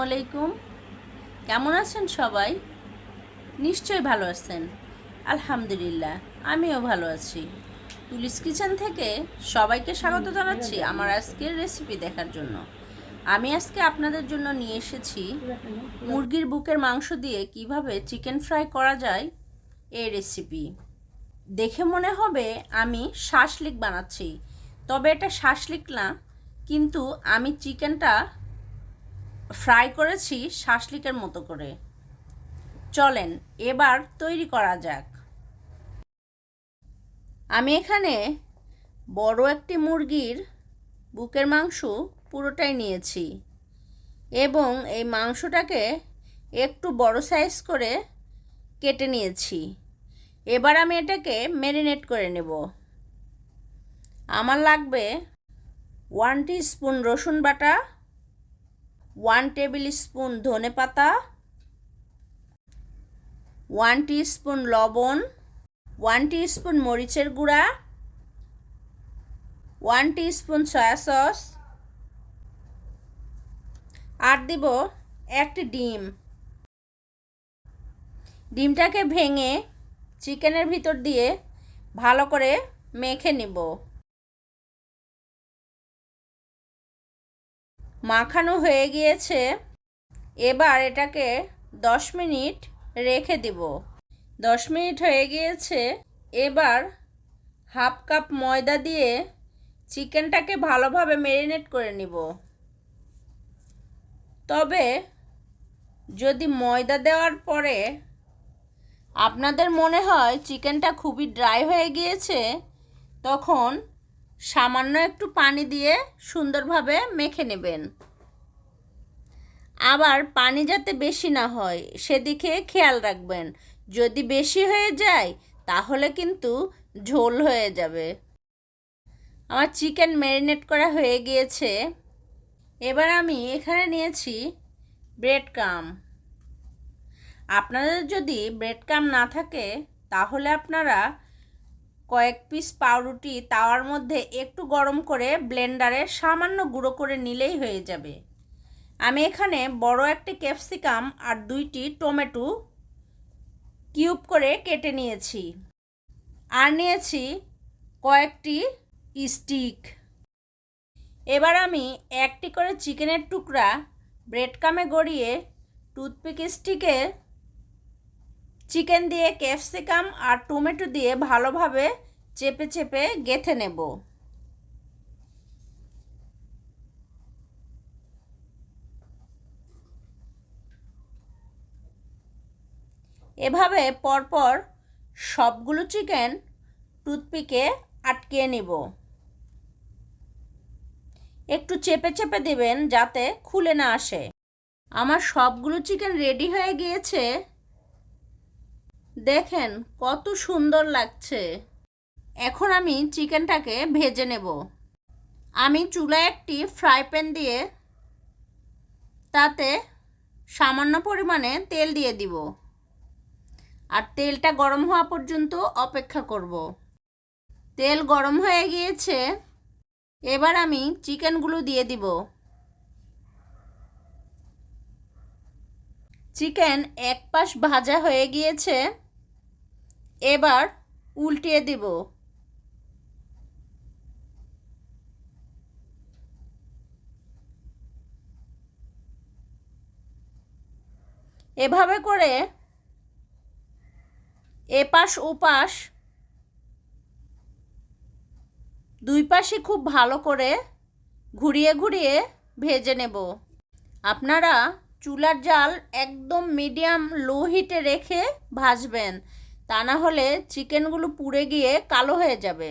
আলাইকুম। কেমন আছেন সবাই? নিশ্চয়ই ভালো আছেন। আলহামদুলিল্লাহ, আমিও ভালো আছি। তুলিস কিচেন থেকে সবাইকে স্বাগত জানাচ্ছি আমার আজকের রেসিপি দেখার জন্য। আমি আজকে আপনাদের জন্য নিয়ে এসেছি মুরগির বুকের মাংস দিয়ে কিভাবে চিকেন ফ্রাই করা যায় এই রেসিপি। দেখে মনে হবে আমি শাসলিক বানাচ্ছি, তবে এটা শাসলিক না, কিন্তু আমি চিকেনটা ফ্রাই করেছি শাসলিকের মতো করে। চলেন এবার তৈরি করা যাক। আমি এখানে বড় একটি মুরগির বুকের মাংস পুরোটাই নিয়েছি এবং এই মাংসটাকে একটু বড় সাইজ করে কেটে নিয়েছি। এবার আমি এটাকে ম্যারিনেট করে নেব। আমার লাগবে 1 টিস্পুন রসুন বাটা, 1 টেবিল স্পুন ধনে পাতা, 1 টিস্পুন লবণ, 1 টিস্পুন মরিচের গুঁড়া, 1 টিস্পুন সয়া সস, আর দিব একটি ডিম। ডিমটাকে ভেঙে চিকেনের ভিতর দিয়ে ভালো করে মেখে নিব। মাখানো হয়ে গিয়েছে, এবার এটাকে 10 মিনিট রেখে দিব। 10 মিনিট হয়ে গিয়েছে, এবার হাফ কাপ ময়দা দিয়ে চিকেনটাকে ভালোভাবে ম্যারিনেট করে নিব। তবে যদি ময়দা দেওয়ার পরে আপনাদের মনে হয় চিকেনটা খুবই ড্রাই হয়ে গিয়েছে, তখন সামান্য একটু পানি দিয়ে সুন্দরভাবে মেখে নেবেন। আবার পানি যাতে বেশি না হয় সেদিকে খেয়াল রাখবেন। যদি বেশি হয়ে যায় তাহলে কিন্তু ঝোল হয়ে যাবে। আমার চিকেন ম্যারিনেট করা হয়ে গিয়েছে। এবার আমি এখানে নিয়েছি ব্রেড ক্রাম্ব। আপনাদের যদি ব্রেড ক্রাম্ব না থাকে তাহলে আপনারা কয়েক পিস পাউরুটি তাওয়ার মধ্যে একটু গরম করে ব্লেন্ডারে সামান্য গুঁড়ো করে নিলেই হয়ে যাবে। আমি এখানে বড় একটি ক্যাপসিকাম আর 2টি টমেটো কিউব করে কেটে নিয়েছি, আর নিয়েছি কয়েকটি স্টিক। এবার আমি একটি করে চিকেনের টুকরা ব্রেড ক্রাম্বে গড়িয়ে টুথপিক স্টিকে চিকেন দিয়ে ক্যাপসিকাম আর টমেটো দিয়ে ভালোভাবে চেপে চেপে গেঁথে নেব। এভাবে পরপর সবগুলো চিকেন টুথপিকে আটকে নেব। একটু চেপে চেপে দেবেন যাতে খুলে না আসে। আমার সবগুলো চিকেন রেডি হয়ে গিয়েছে। দেখেন কত সুন্দর লাগছে। এখন আমি চিকেনটাকে ভেজে নেব। আমি চুলায় একটি ফ্রাই প্যান দিয়ে তাতে সামান্য পরিমাণে তেল দিয়ে দিব, আর তেলটা গরম হওয়া পর্যন্ত অপেক্ষা করব। তেল গরম হয়ে গিয়েছে, এবার আমি চিকেনগুলো দিয়ে দিব। চিকেন এক পাশ ভাজা হয়ে গিয়েছে, এবার উল্টিয়ে দিব। এভাবে করে এপাশ ওপাশ দুই পাশে খুব ভালো করে ঘুরিয়ে ঘুরিয়ে ভেজে নেব। আপনারা চুলার জাল একদম মিডিয়াম লো হিটে রেখে ভাজবেন, তা না হলে চিকেনগুলো পুড়ে গিয়ে কালো হয়ে যাবে।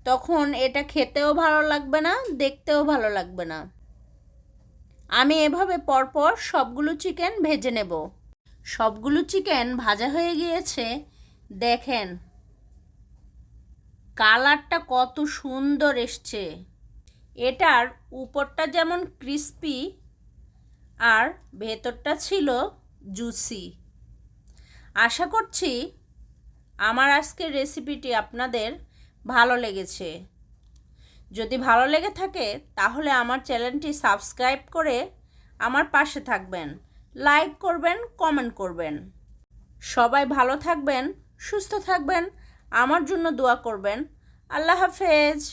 তখন এটা খেতেও ভালো লাগবে না, দেখতেও ভালো লাগবে না। আমি এভাবে পরপর সবগুলো চিকেন ভেজে নেব। সবগুলো চিকেন ভাজা হয়ে গিয়েছে। দেখেন কালারটা কত সুন্দর এসছে। এটার উপরটা যেমন ক্রিস্পি আর ভেতরটা ছিল জুসি। আশা করছি আমার আজকের রেসিপিটি আপনাদের ভালো লেগেছে। যদি ভালো লেগে থাকে তাহলে আমার চ্যানেলটি সাবস্ক্রাইব করে আমার পাশে থাকবেন, লাইক করবেন, কমেন্ট করবেন। সবাই ভালো থাকবেন, সুস্থ থাকবেন, আমার জন্য দোয়া করবেন। আল্লাহ হাফেজ।